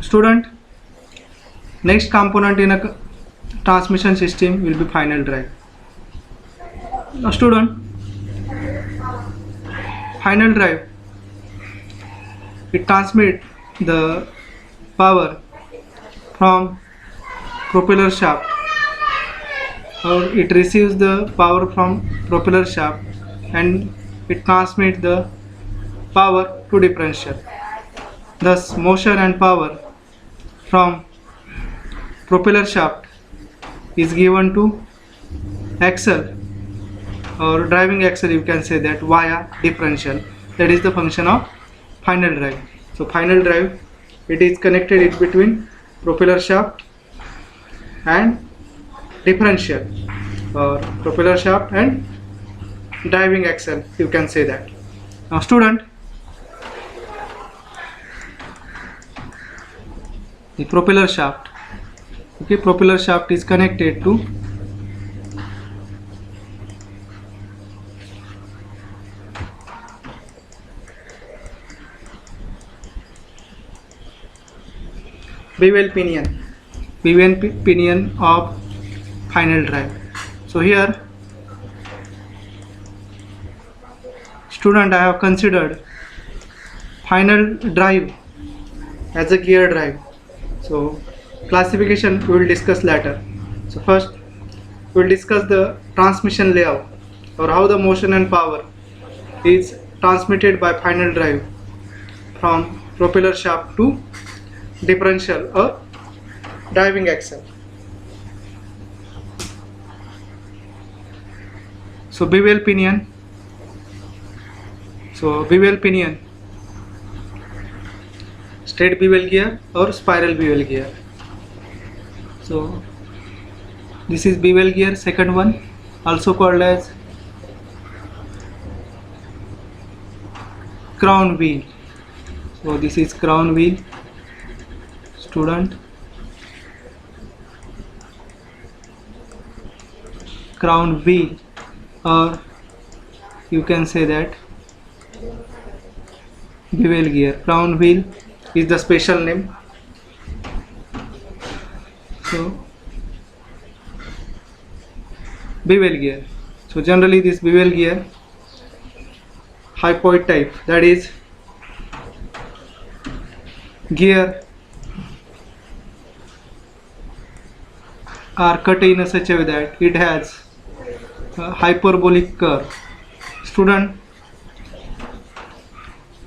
Student, next component in a transmission system will be final drive. Now student, final drive, it transmit the power from propeller shaft, or it receives the power from propeller shaft and it transmits the power to differential. Thus motion and power from propeller shaft is given to axle or driving axle, you can say that, via differential. That is the function of final drive. So final drive, it is connected in between propeller shaft and differential, or propeller shaft and driving axle, you can say that. Now student, the propeller shaft, okay, propeller shaft is connected to bevel pinion of final drive. So here student, I have considered final drive as a gear drive. So classification we will discuss later. So first we will discuss the transmission layout, or how the motion and power is transmitted by final drive from propeller shaft to differential or driving axle. So bevel pinion. So bevel pinion, straight bevel gear or spiral bevel gear. So this is bevel gear, second one, also called as crown wheel. So this is crown wheel, student. Crown wheel, or you can say that bevel gear. Crown wheel is the special name. So bevel gear. So generally this bevel gear, hypoid type, that is gear are cut in a such a way that it has a hyperbolic curve. Student,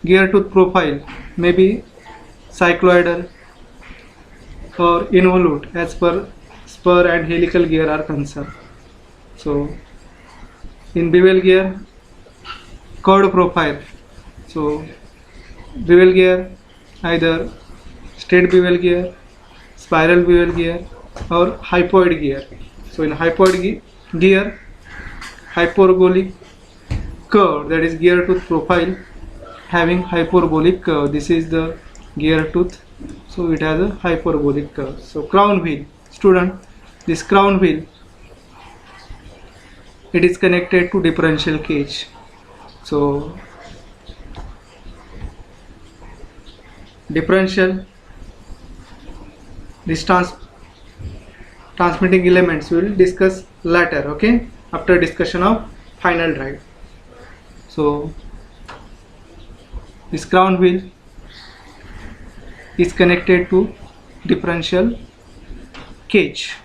gear tooth profile may be cycloidal or involute as per spur and helical gear are concerned. So in bevel gear, curved profile. So bevel gear, either straight bevel gear, spiral bevel gear, or hypoid gear. So in hypoid gear, hyperbolic curve, that is gear tooth profile having hyperbolic curve. This is the gear tooth, so it has a hyperbolic curve. So crown wheel, student, this crown wheel, it is connected to differential cage. So differential, this transmitting elements we will discuss later, okay, after discussion of final drive. So this crown wheel is connected to differential cage.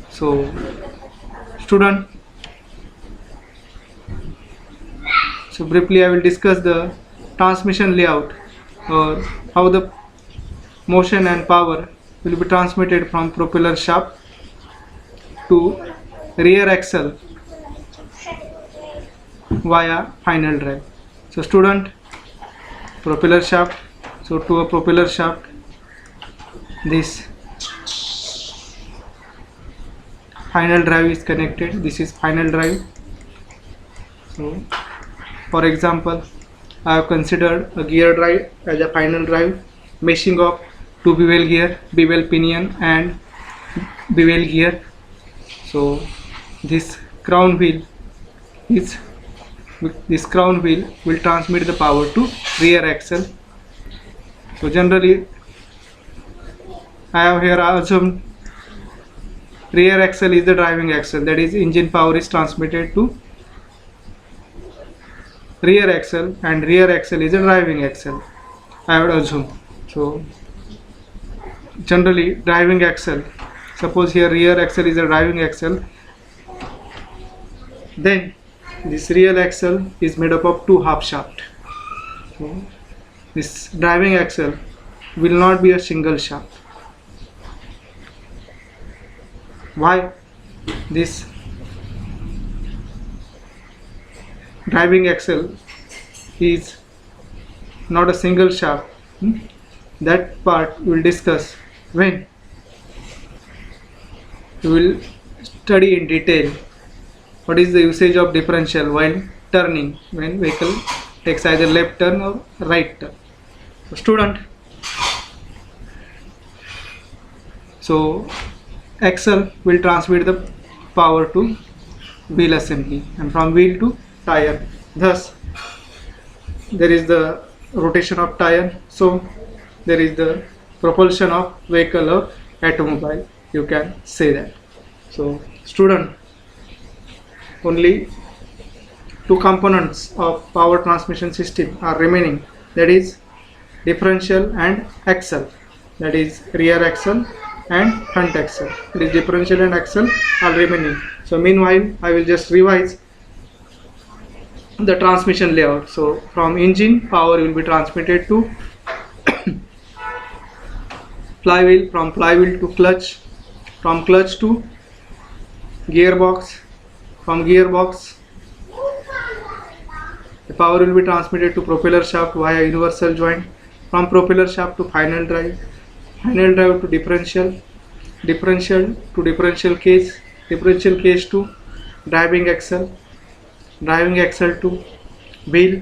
So student, so briefly I will discuss the transmission layout, or how the motion and power will be transmitted from propeller shaft to rear axle via final drive. So student, propeller shaft, so to a propeller shaft, this final drive is connected. This is final drive. So for example, I have considered a gear drive as a final drive, meshing of two bevel gear, bevel pinion and bevel gear. So this crown wheel will transmit the power to rear axle. So generally I have here assumed rear axle is the driving axle, that is engine power is transmitted to rear axle and rear axle is a driving axle, I would assume. So generally driving axle, suppose here rear axle is a driving axle, then this rear axle is made up of two half shaft. So this driving axle will not be a single shaft. Why? This driving axle is not a single shaft. That part we will discuss when we will study in detail what is the usage of differential while turning, when vehicle takes either left turn or right turn. So student, so axle will transmit the power to wheel assembly and from wheel to tire. Thus there is the rotation of tire, so there is the propulsion of vehicle or automobile, you can say that. So student, only two components of power transmission system are remaining, that is differential and axle, that is rear axle and front axle. This differential and axle are remaining. So meanwhile I will just revise the transmission layout. So from engine, power will be transmitted to flywheel, from flywheel to clutch, from clutch to gearbox, from gearbox the power will be transmitted to propeller shaft via universal joint, from propeller shaft to final drive, final drive to differential, differential to differential cage, differential cage to driving axle, driving axle to wheel,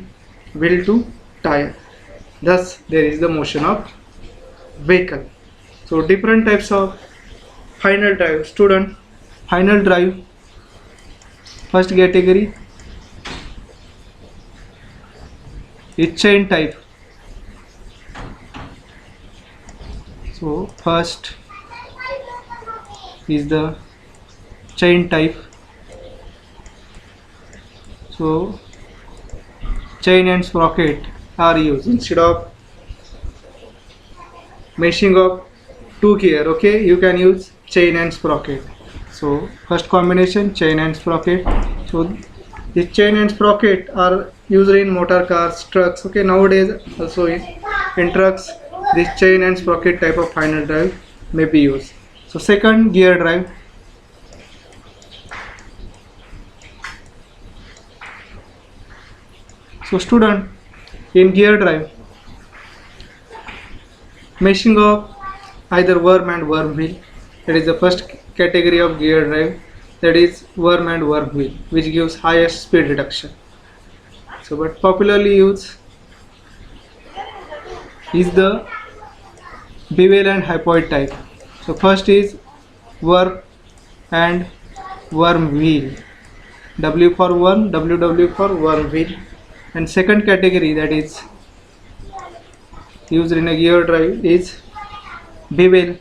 wheel to tire. Thus there is the motion of vehicle. So different types of final drive. Student, final drive, first category is chain type. So first is the chain type. So chain and sprocket are used instead of meshing of two gear. Okay, you can use chain and sprocket. So first combination, chain and sprocket. So the chain and sprocket are used in motor cars, trucks. Okay, nowadays also in trucks this chain and sprocket type of final drive may be used. So second, gear drive. So student, in gear drive, meshing of either worm and worm wheel, that is the first category of gear drive, that is worm and worm wheel, which gives highest speed reduction. So but popularly used is the bevel and hypoid type. So first is worm and worm wheel, W for worm, WW for worm wheel, and second category that is used in a gear drive is bevel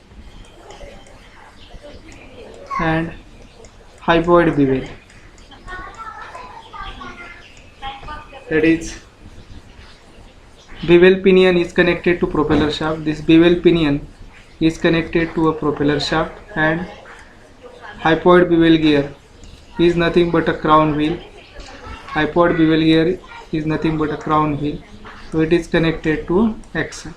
and hypoid bevel, that is bevel pinion is connected to propeller shaft. This bevel pinion is connected to a propeller shaft, and hypoid bevel gear is nothing but a crown wheel. Hypoid bevel gear is nothing but a crown wheel, so it is connected to axle.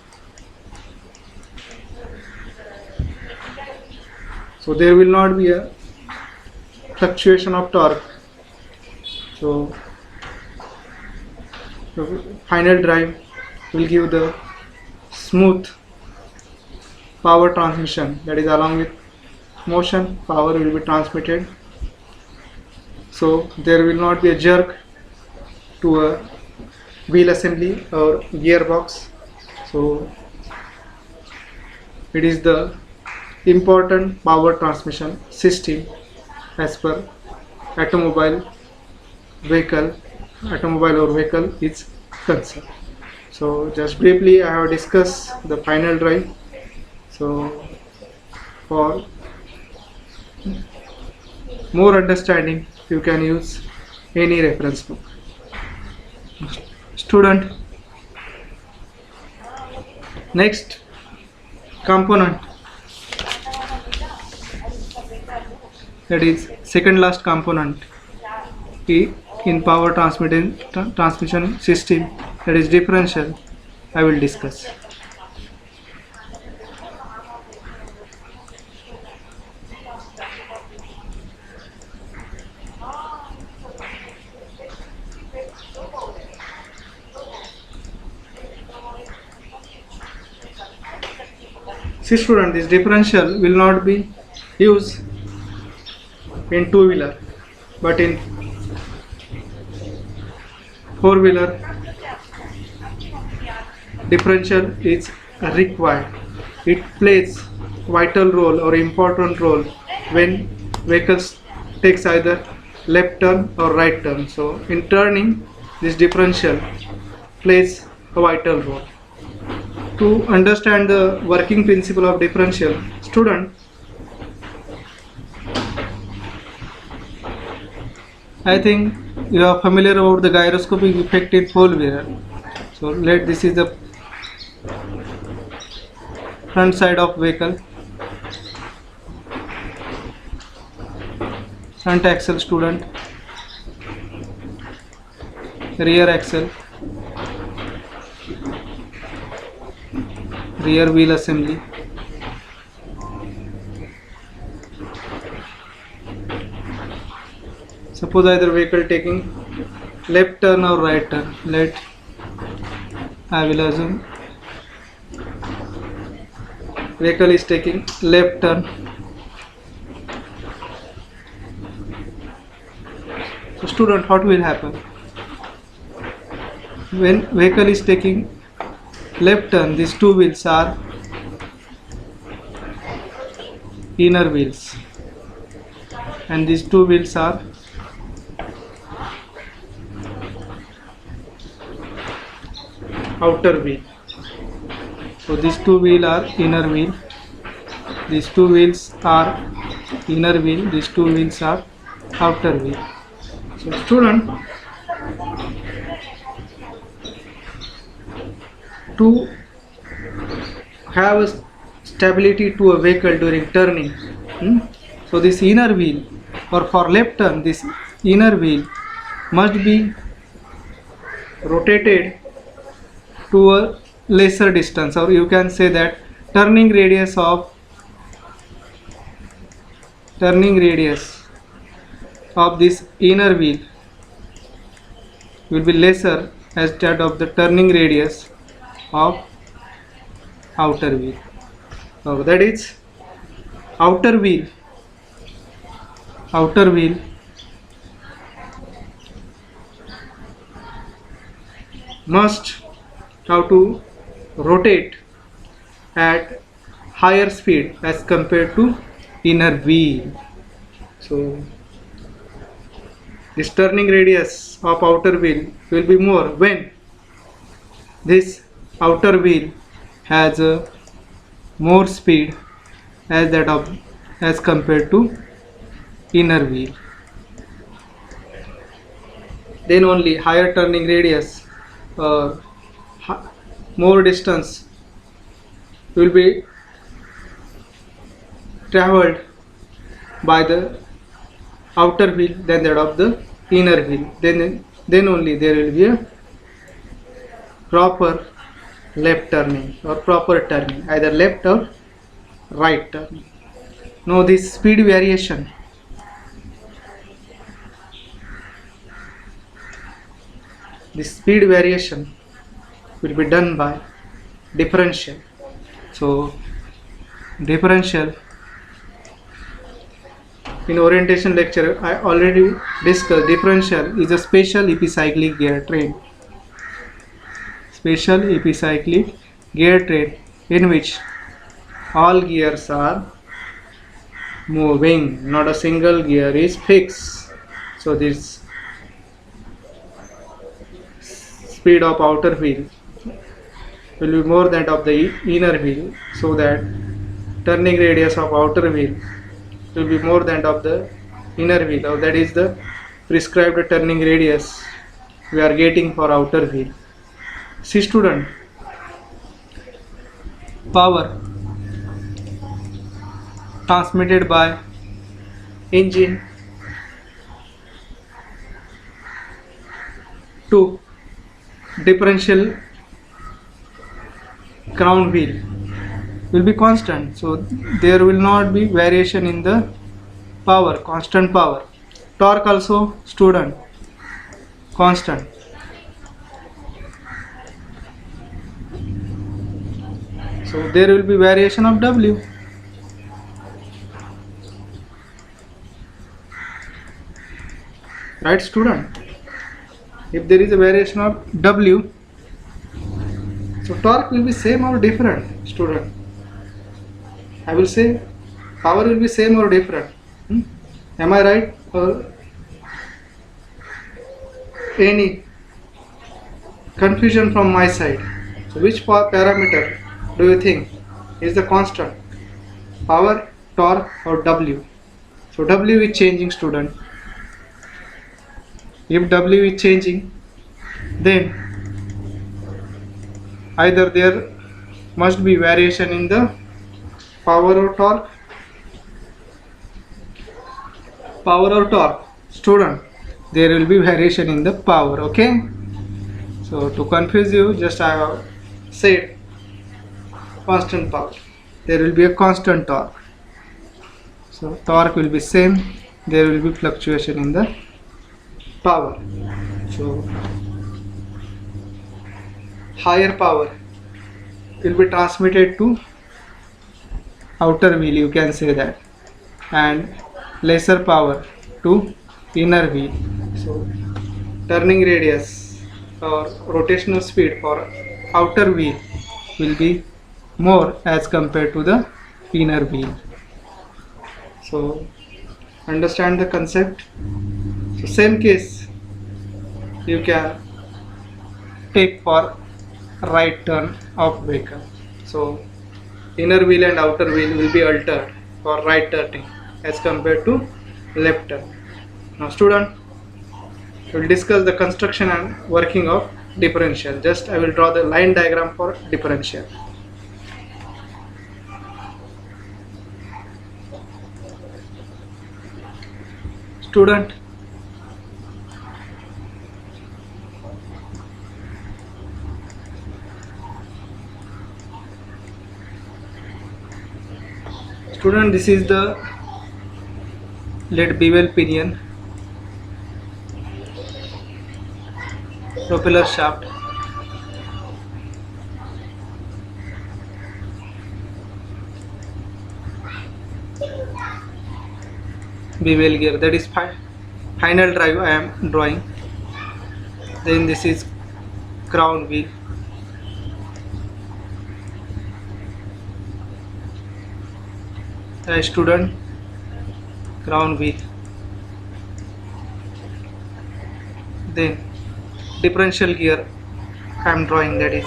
So there will not be a fluctuation of torque. So the final drive will give the smooth power transmission, that is along with motion power will be transmitted. So there will not be a jerk to a wheel assembly or gearbox. So it is the important power transmission system as per automobile or vehicle is concerned. So just briefly I have discussed the final drive. So For more understanding, you can use any reference book. Student, next component, that is second last component in power transmission system, that is differential, I will discuss. See student, this differential will not be used in two-wheeler, but in four-wheeler differential is required. It plays vital role or important role when vehicles takes either left turn or right turn. So in turning, this differential plays a vital role. To understand the working principle of differential, student, I think you are familiar about the gyroscopic effect in four-wheeler. So this is the front side of vehicle, front axle student, rear axle, rear wheel assembly, suppose either vehicle taking left turn or right turn, I will assume vehicle is taking left turn. So student, what will happen when vehicle is taking left turn? These two wheels are inner wheels and these two wheels are outer wheel. So these two wheels are inner wheel, these two wheels are inner wheel, these two wheels are outer wheel. So student, to have a stability to a vehicle during turning, so this inner wheel, or for left turn, this inner wheel must be rotated to a lesser distance, or you can say that turning radius of this inner wheel will be lesser as that of the turning radius of outer wheel. So that is outer wheel must have to rotate at higher speed as compared to inner wheel. So this turning radius of outer wheel will be more when this outer wheel has a more speed as compared to inner wheel. Then only higher turning radius or more distance will be traveled by the outer wheel than that of the inner wheel. Then only there will be a proper left turning or proper turning, either left or right turning. Now this speed variation will be done by differential. So differential, in orientation lecture I already discussed, differential is a special epicyclic gear train. In which all gears are moving, not a single gear is fixed. So this speed of outer wheel will be more than of the inner wheel, so that turning radius of outer wheel will be more than of the inner wheel, or that is the prescribed turning radius we are getting for outer wheel. See student, power transmitted by engine to differential crown wheel will be constant, so there will not be variation in the power, constant power. Torque also student constant, so there will be variation of W. Right student, if there is a variation of W, so torque will be same or different student? I will say power will be same or different. Am I right, or any confusion from my side? So which parameter do you think is the constant, power, torque or W? So W is changing student. If W is changing, then either there must be variation in the power or torque. Power or torque student, there will be variation in the power. Okay, so to confuse you, just I have said constant power, there will be a constant torque, so torque will be same, there will be fluctuation in the power. So higher power will be transmitted to outer wheel, you can say that, and lesser power to inner wheel. So turning radius or rotational speed for outer wheel will be more as compared to the inner wheel. So understand the concept. So same case you can take for right turn of vehicle. So inner wheel and outer wheel will be altered for right turning as compared to left turn. Now student, we will discuss the construction and working of differential. Just I will draw the line diagram for differential. Student, this is the lead bevel pinion, propeller shaft, bevel gear, that is final drive I am drawing. Then this is crown wheel, student, crown wheel. Then differential gear I am drawing, that is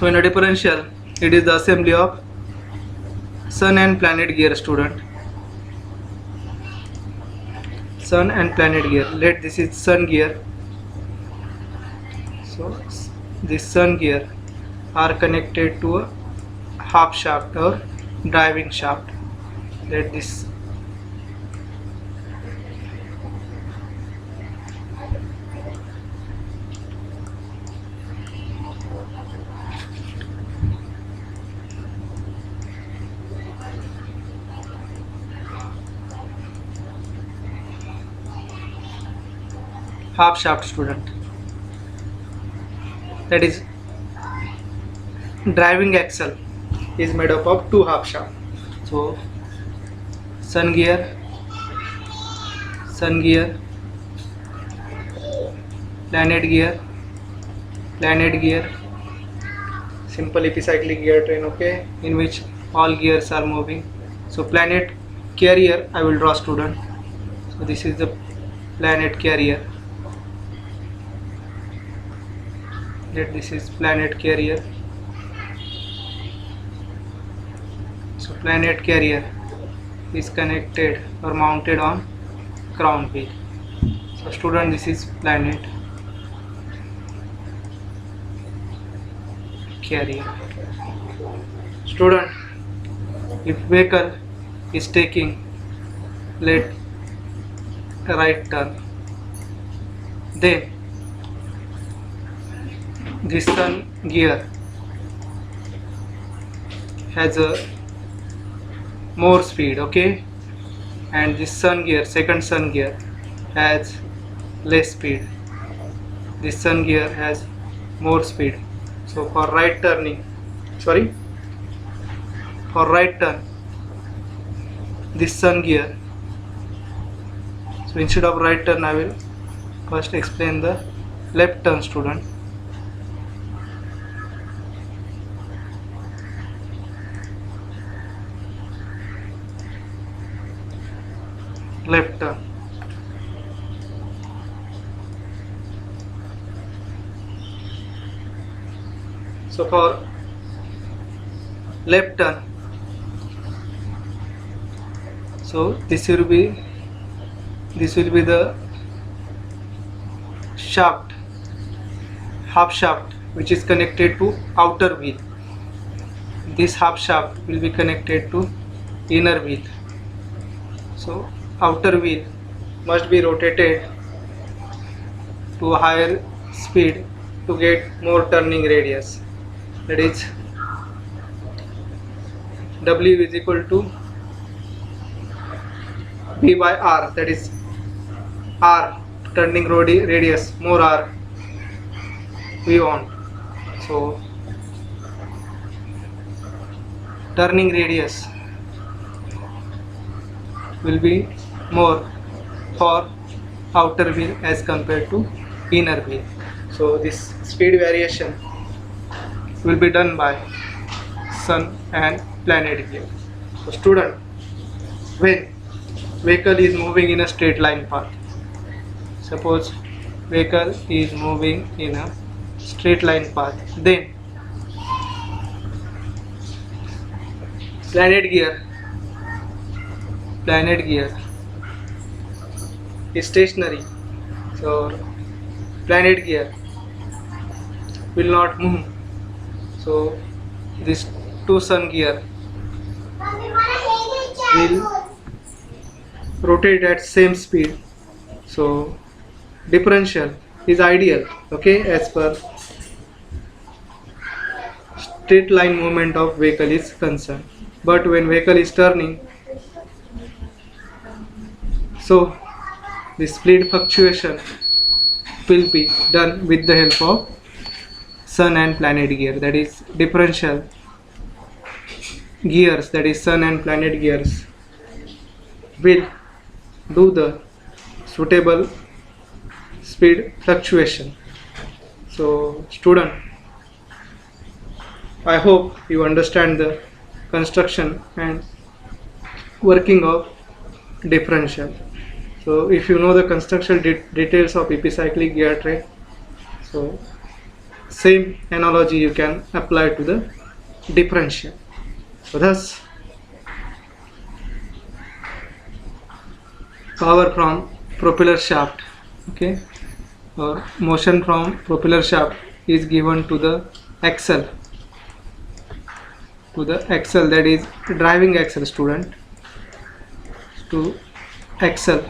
so in a differential it is the assembly of sun and planet gear, student. Sun and planet gear. Let this is sun gear. So this sun gear are connected to a half shaft or driving shaft. Let this half shaft, student. that is driving axle is made up of two half shaft. So sun gear, planet gear, simple epicyclic gear train, okay, in which all gears are moving. So planet carrier, I will draw, student. So this is the planet carrier. This is planet carrier. So planet carrier is connected or mounted on crown wheel. So student, this is planet carrier. Student, if vehicle is taking let right turn, then this sun gear has a more speed, okay, and this sun gear, second sun gear, has less speed. This sun gear has more speed. So for right turn, this sun gear, so instead of right turn I will first explain the left turn, student. Left turn. So for left turn, so this will be the shaft, half shaft, which is connected to outer wheel. This half shaft will be connected to inner wheel. So outer wheel must be rotated to a higher speed to get more turning radius. That is W is equal to V by R, that is R, turning radius, more R we want. So turning radius will be more for outer wheel as compared to inner wheel. So this speed variation will be done by sun and planet gear. So student, when vehicle is moving in a straight line path, suppose vehicle is moving in a straight line path, then planet gear is stationary. So planet gear will not move. So this two sun gear will rotate at same speed. So differential is ideal, okay, as per straight line movement of vehicle is concerned. But when vehicle is turning, so the speed fluctuation will be done with the help of sun and planet gear, that is differential gears, that is sun and planet gears, will do the suitable speed fluctuation. So student, I hope you understand the construction and working of differential. So if you know the construction details of epicyclic gear train, so same analogy you can apply to the differential. So thus power from propeller shaft, okay, or motion from propeller shaft is given to the axle, that is driving axle, student, to axle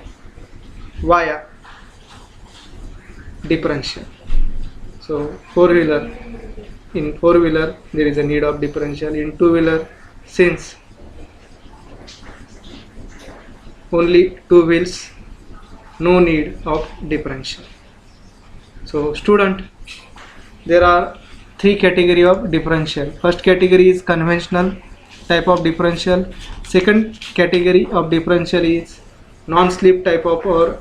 via differential. So in four-wheeler there is a need of differential. In two-wheeler, since only two wheels, no need of differential. So student, there are three category of differential. First category is conventional type of differential. Second category of differential is non-slip type of or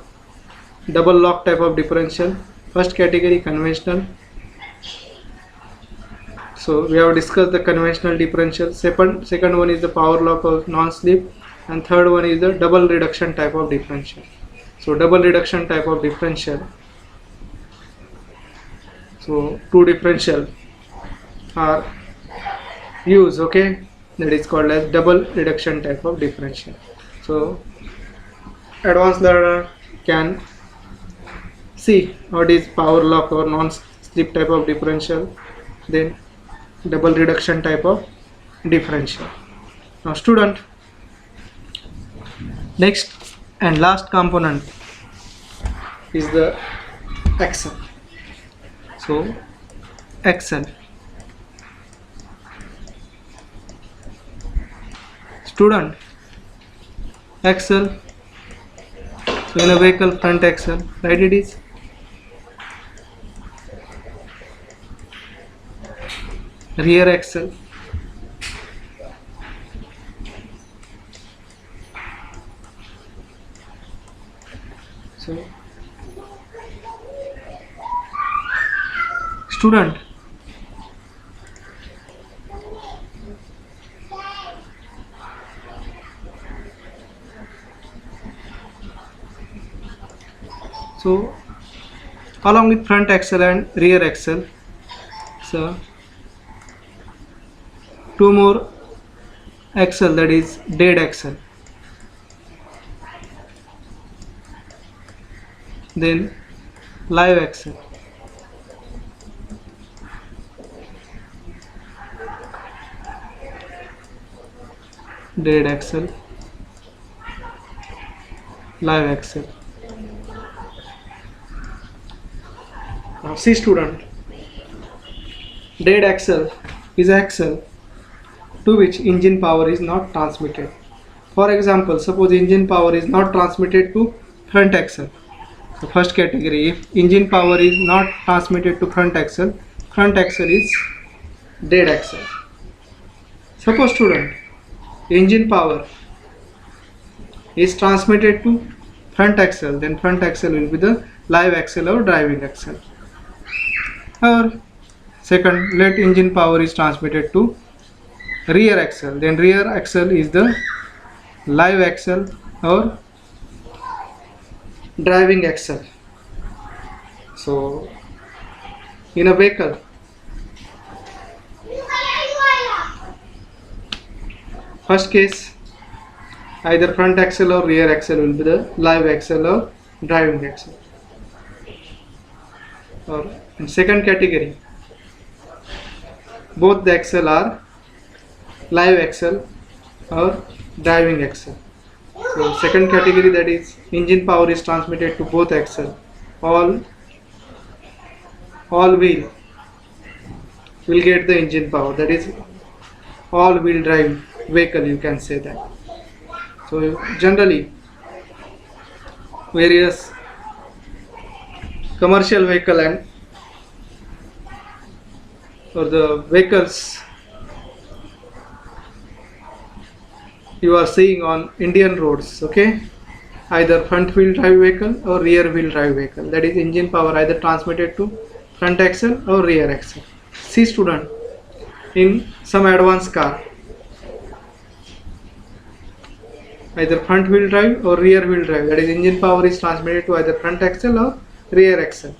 double lock type of differential. First category conventional. So we have discussed the conventional differential. Second one is the power lock or non-slip, and third one is the double reduction type of differential. So double reduction type of differential. So two differential are used, okay, that is called as double reduction type of differential. So advanced learner can see what is power lock or non-slip type of differential, then double reduction type of differential. Now student, next and last component is the axle. So axle, student, axle. So in a vehicle, front axle, right, it is. Rear axle, so student, so along with front axle and rear axle, so two more axle, that is dead axle, then live axle, dead axle, live axle. Now see student, dead axle is axle to which engine power is not transmitted. For example, suppose engine power is not transmitted to front axle. So first category, if engine power is not transmitted to front axle is dead axle. Suppose student, engine power is transmitted to front axle, then front axle will be the live axle or driving axle. Or second, let engine power is transmitted to rear axle, then rear axle is the live axle or driving axle. So in a vehicle, first case, either front axle or rear axle will be the live axle or driving axle. Or in second category, both the axle are live axle or driving axle. So second category, that is engine power is transmitted to both axle, all wheel will get the engine power, that is all wheel drive vehicle, you can say that. So generally various commercial vehicle and or the vehicles you are seeing on Indian roads, okay, either front wheel drive vehicle or rear wheel drive vehicle, that is engine power either transmitted to front axle or rear axle. See student, in some advanced car, either front wheel drive or rear wheel drive, that is engine power is transmitted to either front axle or rear axle.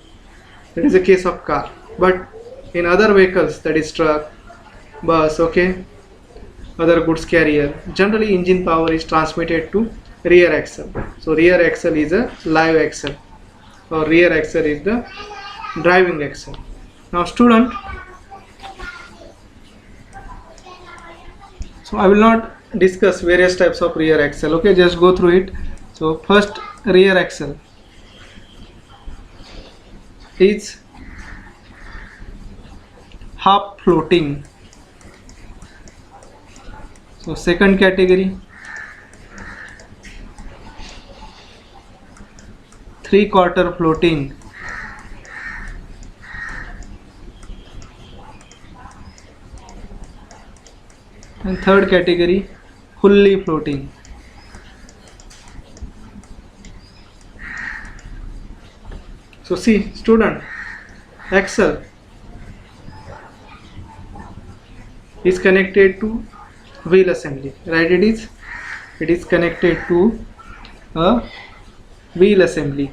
That is the case of car. But in other vehicles, that is truck, bus, okay, other goods carrier, generally engine power is transmitted to rear axle. So rear axle is a live axle or rear axle is the driving axle. Now student, so I will not discuss various types of rear axle, okay, just go through it. So first, rear axle is half floating. So second category, 3/4 floating. And third category, fully floating. So see student, axle is connected to wheel assembly, right? It is connected to a wheel assembly,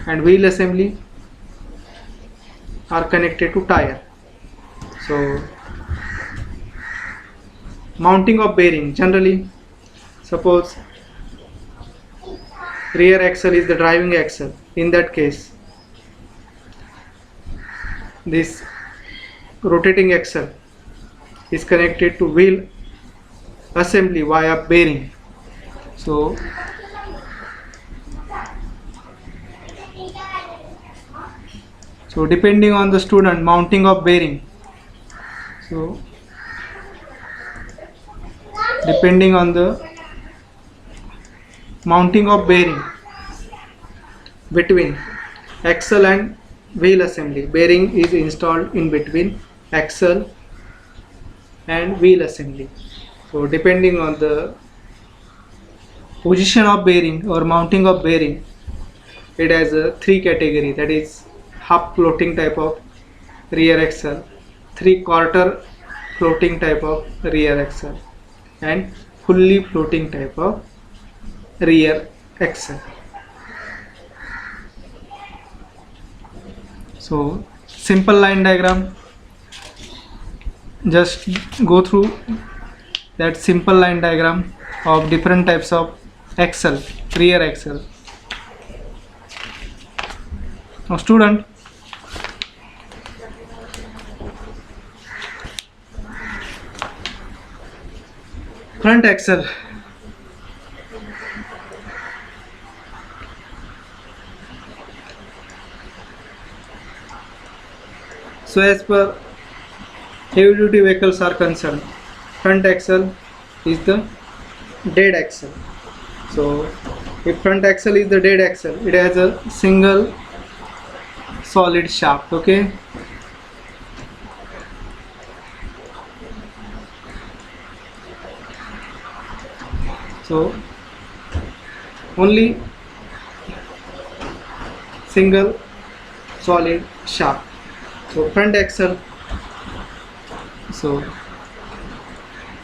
and wheel assembly are connected to tire. So mounting of bearing, generally suppose rear axle is the driving axle, in that case this rotating axle is connected to wheel assembly via bearing. So depending on the student, mounting of bearing, so depending on the mounting of bearing between axle and wheel assembly, bearing is installed in between axle and wheel assembly. So depending on the position of bearing or mounting of bearing, it has a three category, that is half floating type of rear axle, 3/4 floating type of rear axle, and fully floating type of rear axle. So simple line diagram, just go through that simple line diagram of different types of axle, rear axle. Now student, front axle. So as per heavy duty vehicles are concerned, front axle is the dead axle. So if front axle is the dead axle, it has a single solid shaft, okay? So only single solid shaft. So front axle, so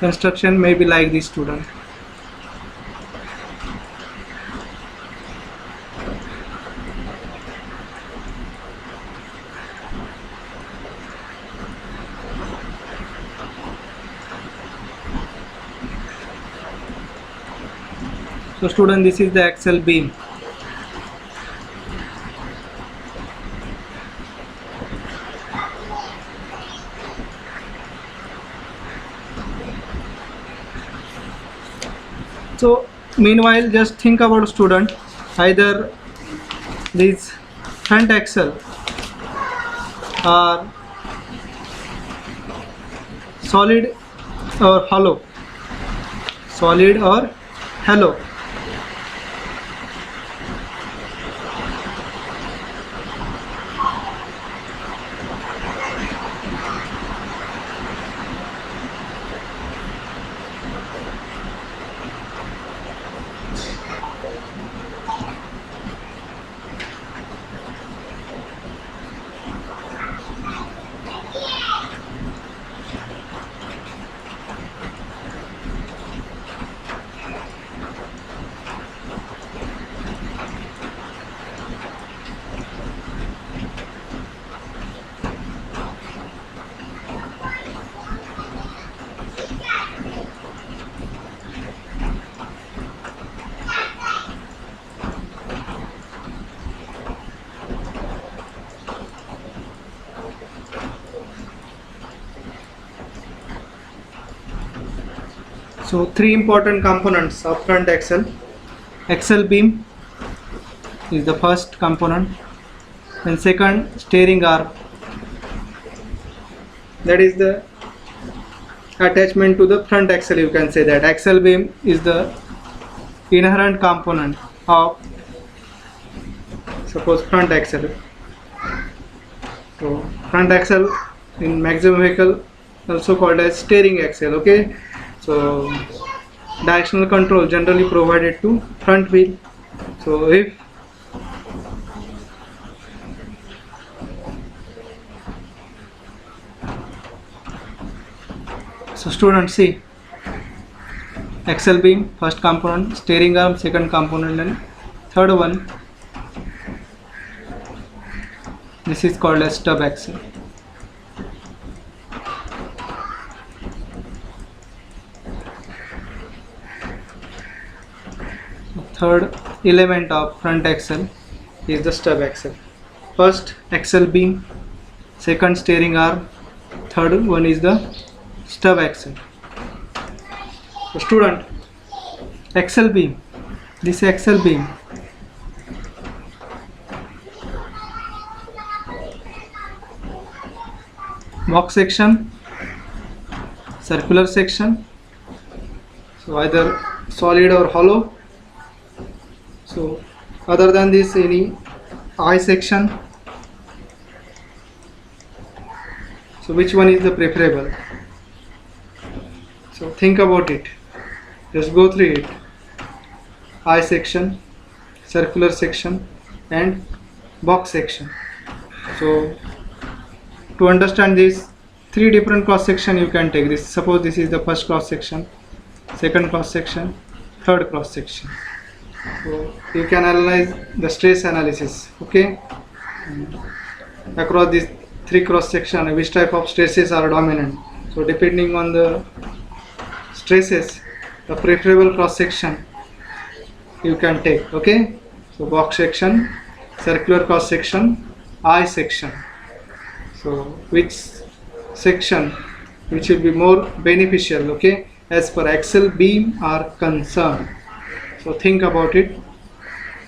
construction may be like this student. So student, this is the axle beam. So meanwhile, just think about student, either these front axle are solid or hollow, solid or hollow. So three important components of front axle. Axle beam is the first component, and second, steering arm, that is the attachment to the front axle. You can say that axle beam is the inherent component of, suppose, front axle. So front axle in maximum vehicle also called as steering axle, okay? So directional control generally provided to front wheel. So if so students, see, axle beam first component, steering arm second component, and third one, this is called as stub axle. Third element of front axle is the stub axle. First axle beam, second steering arm, third one is the stub axle. So student, axle beam, this axle beam, box section, circular section, so either solid or hollow. So other than this, any eye section. So which one is the preferable? So think about it, just go through it. Eye section, circular section, and box section. So to understand this, three different cross section you can take. This, suppose this is the first cross section, second cross section, third cross section. So you can analyze the stress analysis, okay, across these three cross section, which type of stresses are dominant. So depending on the stresses, the preferable cross section you can take, okay. So box section, circular cross section, eye section. So which section which will be more beneficial, okay, as per axle beam are concerned. So think about it.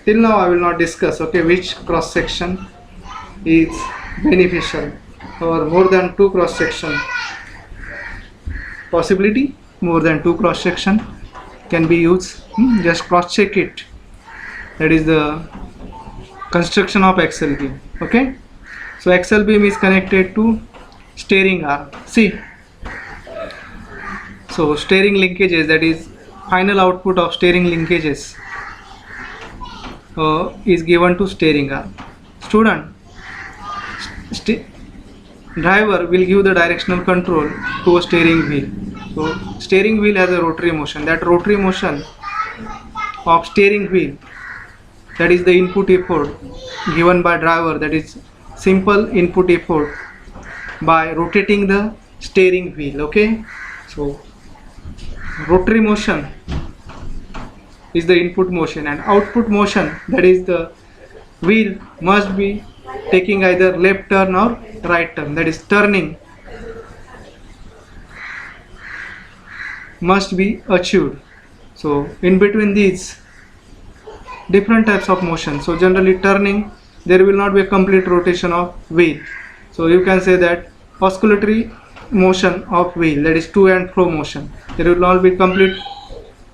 Till now I will not discuss, okay, which cross section is beneficial, or more than two cross section possibility, more than two cross section can be used. Just cross check it. That is the construction of axle beam, okay. So axle beam is connected to steering arm. See, so steering linkages, that is final output of steering linkages is given to steering arm. Student, driver will give the directional control to a steering wheel. So steering wheel has a rotary motion. That rotary motion of steering wheel, that is the input effort given by driver, that is simple input effort by rotating the steering wheel, okay. So rotary motion is the input motion, and output motion, that is the wheel must be taking either left turn or right turn, that is turning must be achieved. So in between these different types of motion, so generally turning, there will not be a complete rotation of wheel. So you can say that oscillatory motion of wheel, that is to and fro motion, there will not be complete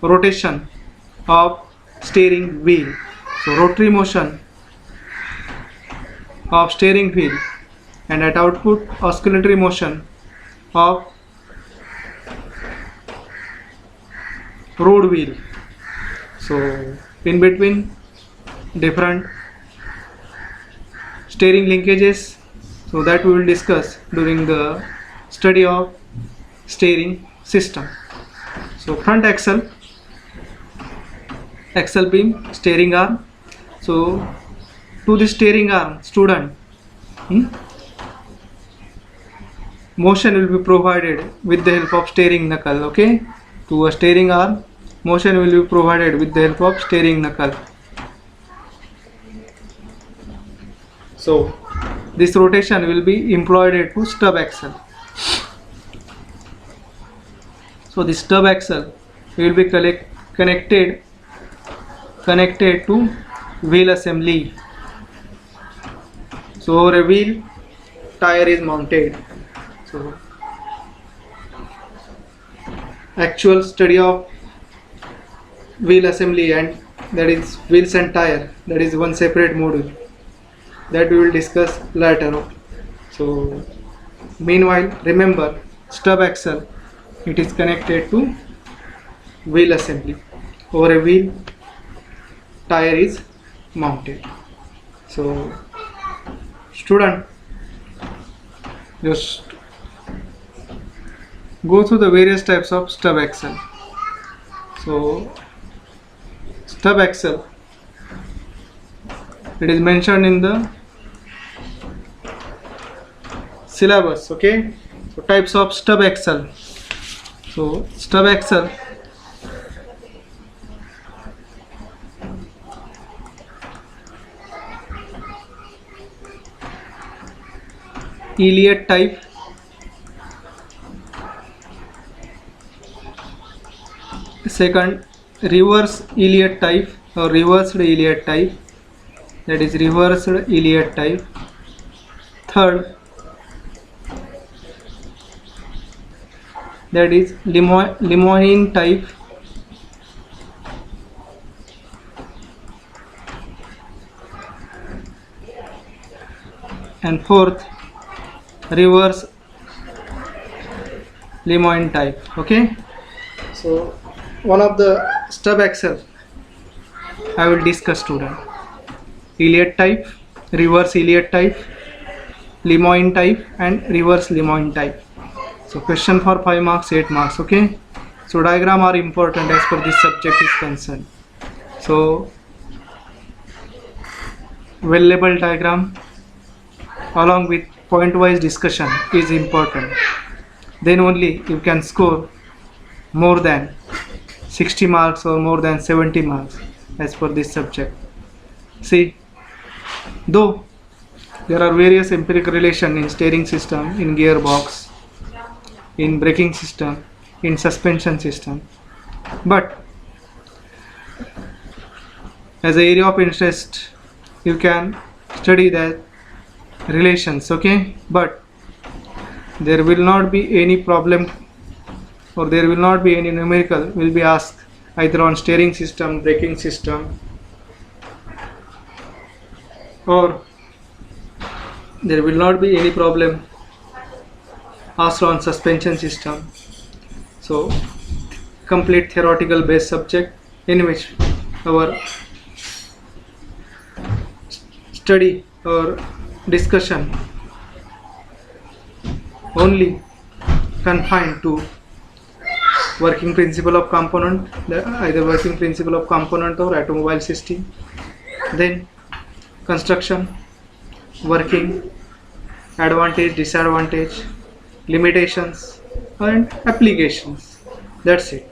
rotation of steering wheel. So rotary motion of steering wheel, and at output oscillatory motion of road wheel. So in between different steering linkages, so that we will discuss during the study of steering system. So front axle, axle beam, steering arm. So to the steering arm, student, motion will be provided with the help of steering knuckle, okay. To a steering arm, motion will be provided with the help of steering knuckle. So this rotation will be employed to stub axle. So the stub axle will be connected to wheel assembly. So over a wheel, tire is mounted. So actual study of wheel assembly, and that is wheels and tire, that is one separate module that we will discuss later. So meanwhile, remember, stub axle, it is connected to wheel assembly. Over a wheel, tire is mounted. So student, just go through the various types of stub axle. So stub axle, it is mentioned in the syllabus. Okay, so types of stub axle. So stub axle, Elliott type, second reverse Elliott type or reversed Elliott type, that is reversed Elliott type, third that is Lemoine type, and fourth reverse Lemoine type. Okay, so one of the stub axle I will discuss, student. Elliott type, reverse Elliott type, Lemoine type, and reverse Lemoine type. So question for 5 marks, 8 marks. Okay, so diagram are important as per this subject is concerned. So well labeled diagram along with point wise discussion is important. Then only you can score more than 60 marks or more than 70 marks as per this subject. See, though there are various empirical relation in steering system, in gearbox, in braking system, in suspension system, but as an area of interest you can study that relations. Okay, but there will not be any problem or there will not be any numerical will be asked either on steering system, braking system, or there will not be any problem asked on suspension system. So complete theoretical based subject in which our study or discussion only confined to working principle of component, either working principle of component or automobile system, then construction, working, advantage, disadvantage, limitations, and applications. That's it.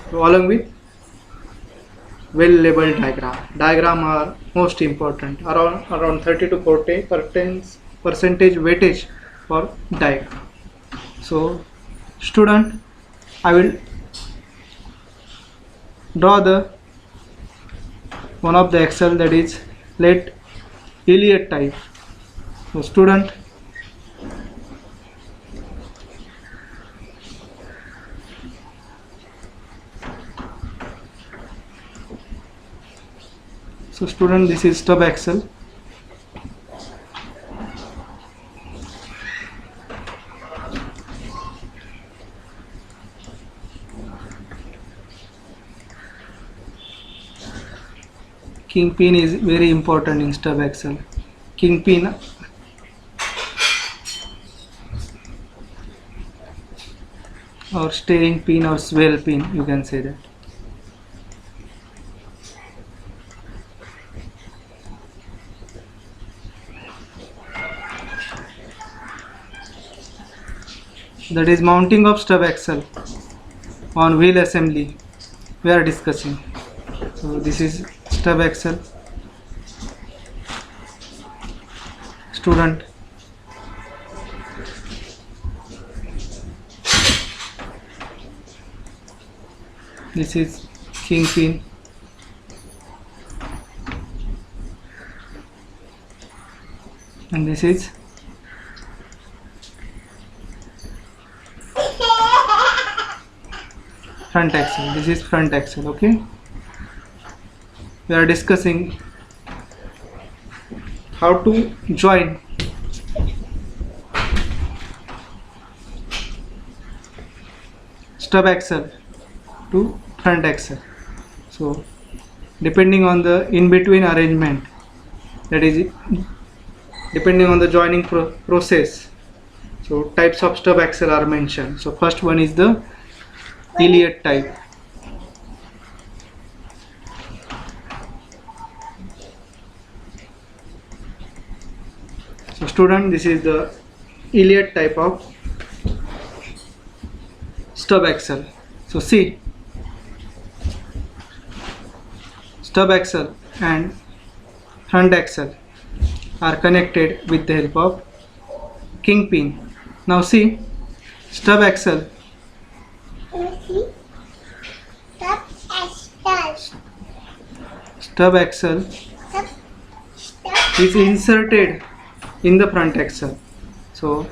So along with well labeled diagram are most important, around 30 to 40 percentage weightage for diagram. So student, I will draw the one of the axle, that is let Elliott type. So student, this is stub axle. Kingpin is very important in stub axle. Kingpin or steering pin or swell pin, you can say that. That is mounting of stub axle on wheel assembly we are discussing. So this is stub axle. Student, this is kingpin. And this is front axle. This is front axle. Okay, we are discussing how to join stub axle to front axle. So depending on the in-between arrangement, that is depending on the joining process, so types of stub axle are mentioned. So first one is the Elliott type. So student, this is the Elliott type of stub axle. So see, stub axle and front axle are connected with the help of kingpin. Now see, stub axle is inserted in the front axle. So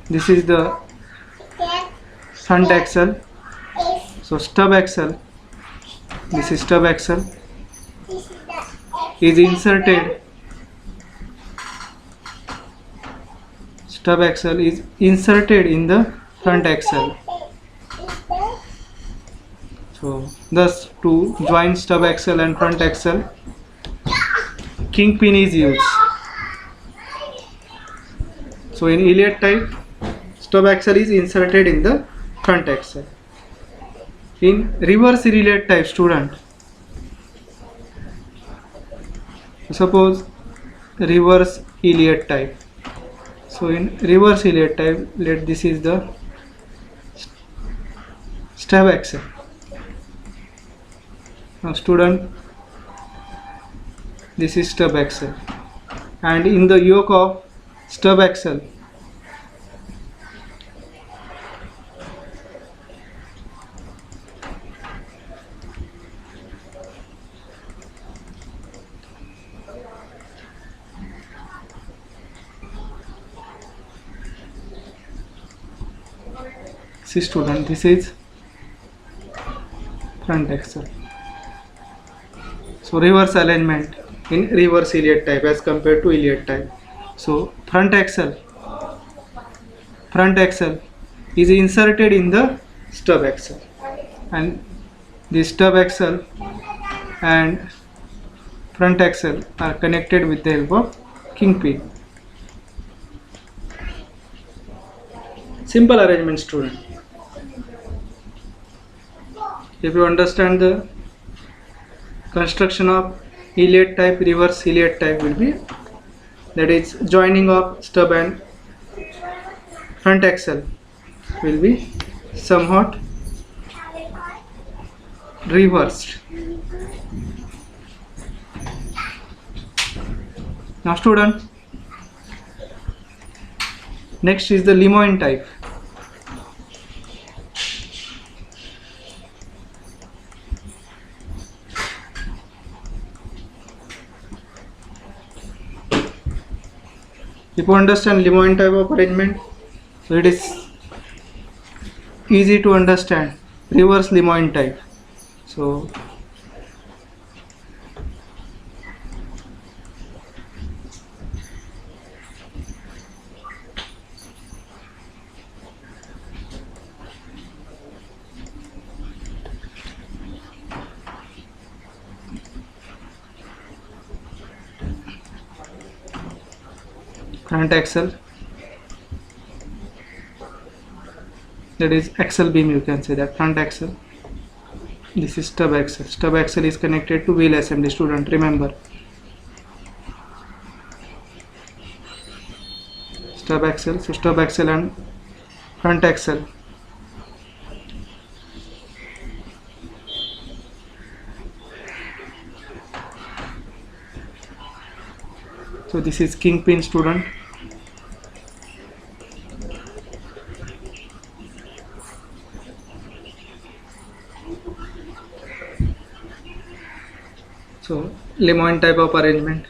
this is the front axle. So stub axle, this is stub axle, is inserted. Stub axle is inserted in the front axle. So thus to join stub axle and front axle, kingpin is used. So in Elliott type, stub axle is inserted in the front axle. In reverse Elliott type, student, suppose reverse Elliott type. So in reverse Elliott type, this is the stub axle. Now student, this is stub axle, and in the yoke of stub axle, see student, this is front axle. So reverse alignment in reverse Elliott type as compared to Elliott type. So front axle is inserted in the stub axle, and the stub axle and front axle are connected with the help of kingpin. Simple arrangement, student. If you understand the construction of Elliott type, reverse Elliott type will be, that is joining of stub and front axle will be somewhat reversed. Now student, next is the Lemoine type. If you understand Lemoine type of arrangement, so it is easy to understand reverse Lemoine type. So front axle, that is axle beam, you can say that front axle. This is stub axle. Stub axle is connected to wheel assembly, student, remember. Stub axle, so stub axle and front axle. So this is kingpin, student. So Lemoine type of arrangement.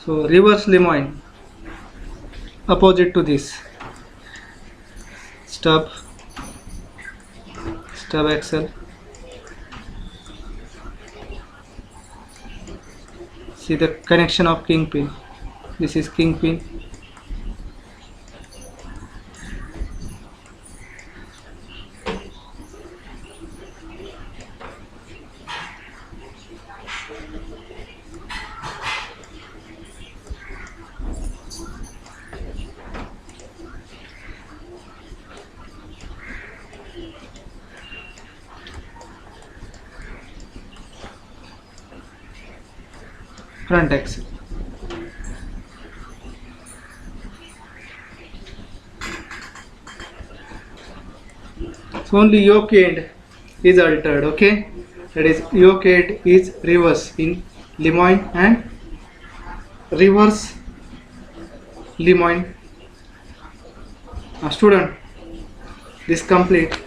So reverse Lemoine, opposite to this, stub axle. See the connection of kingpin. This is kingpin. front axle. So only yoke end is altered, okay? That is, yoke end is reverse in Lemoine and reverse Lemoine. Student, this complete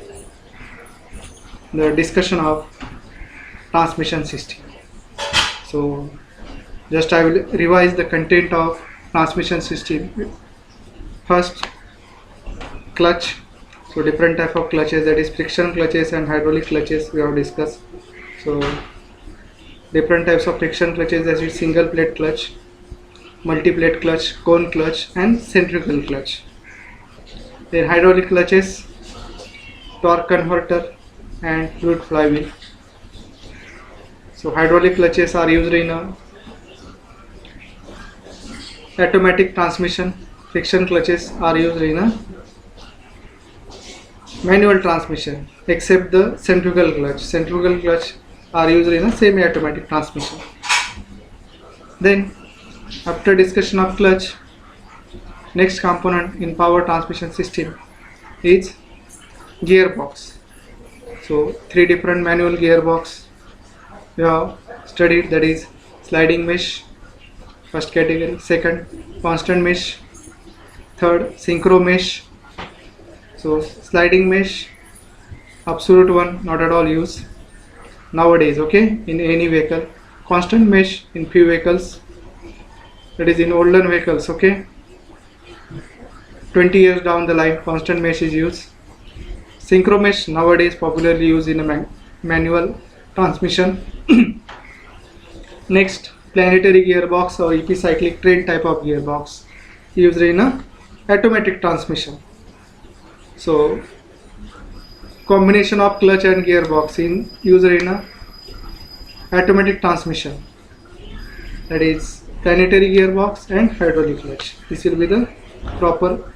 the discussion of transmission system. So just I will revise the content of transmission system. First, clutch. So different type of clutches, that is friction clutches and hydraulic clutches we have discussed. So different types of friction clutches, that is single plate clutch, multi plate clutch, cone clutch and centrifugal clutch. Then hydraulic clutches, torque converter and fluid flywheel. So hydraulic clutches are used in a automatic transmission. Friction clutches are used in a manual transmission, except the centrifugal clutch. Centrifugal clutch are used in a semi-automatic transmission. Then, after discussion of clutch, next component in power transmission system is gearbox. So, three different manual gearbox we have studied, that is sliding mesh, first category, second constant mesh, third synchro mesh. So sliding mesh, absolute one, not at all use nowadays, okay, in any vehicle. Constant mesh in few vehicles, that is in older vehicles, okay. 20 years down the line, constant mesh is used. Synchro mesh nowadays popularly used in a manual transmission. Next, planetary gearbox or epicyclic train type of gearbox used in a automatic transmission. So combination of clutch and gearbox in used in a automatic transmission, that is planetary gearbox and hydraulic clutch. This will be the proper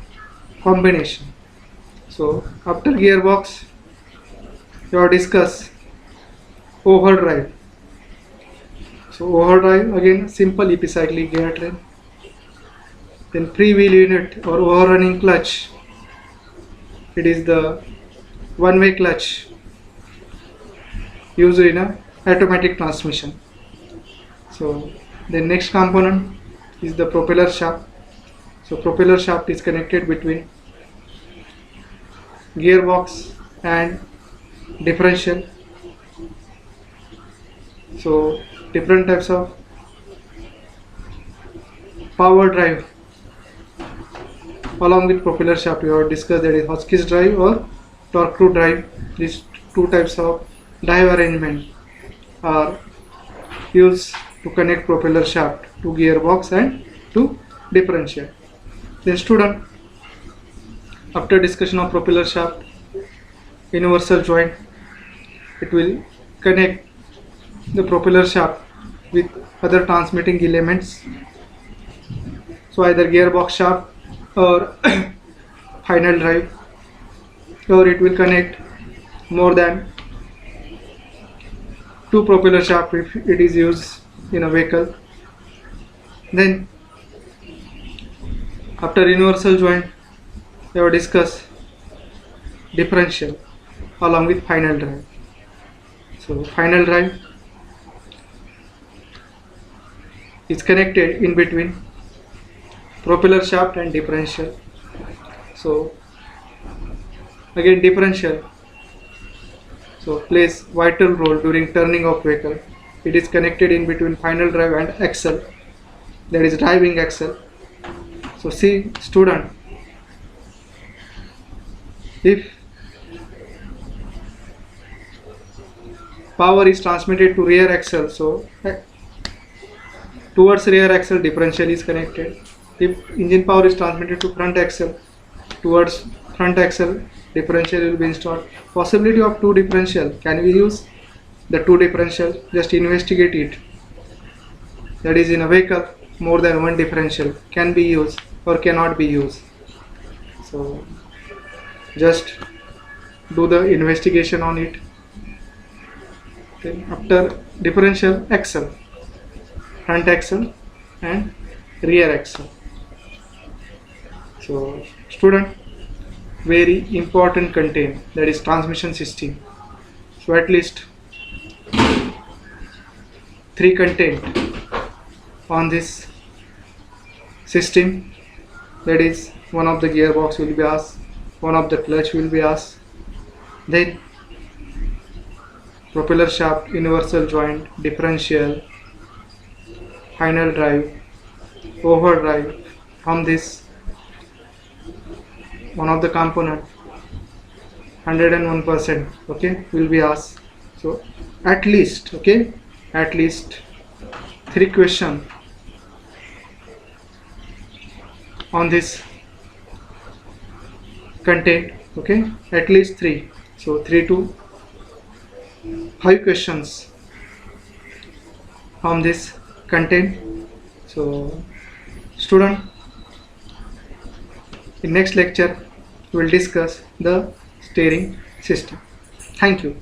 combination. So after gearbox, we have discussed overdrive. So overdrive, again simple epicyclic gear train. Then freewheel unit or overrunning clutch. It is the one-way clutch used in a automatic transmission. So the next component is the propeller shaft. So propeller shaft is connected between gearbox and differential. So different types of power drive along with propeller shaft we have discussed, that is Hotchkiss drive or torque through drive. These two types of drive arrangement are used to connect propeller shaft to gearbox and to differential. Then student, after discussion of propeller shaft, universal joint, it will connect the propeller shaft with other transmitting elements. So either gearbox shaft or final drive, or it will connect more than two propeller shaft if it is used in a vehicle. Then after universal joint, we have discussed differential along with final drive. So final drive is connected in between propeller shaft and differential. So again differential plays vital role during turning of vehicle. It is connected in between final drive and axle, that is driving axle. So see student, if power is transmitted to rear axle, so towards rear axle differential is connected. If engine power is transmitted to front axle, towards front axle differential will be installed. Possibility of two differential, can we use the two differential? Just investigate it. That is, in a vehicle more than one differential can be used or cannot be used. So just do the investigation on it. Then after differential, axle, front axle and rear axle. So student, very important content, that is transmission system. So at least 3 content on this system, that is one of the gearbox will be asked, one of the clutch will be asked, then propeller shaft, universal joint, differential, final drive, overdrive. From this one of the component 101%, okay, will be asked. So at least, okay, at least 3 questions on this content, okay, at least 3. So 3 to 5 questions from this content. So student, in next lecture we will discuss the steering system. Thank you.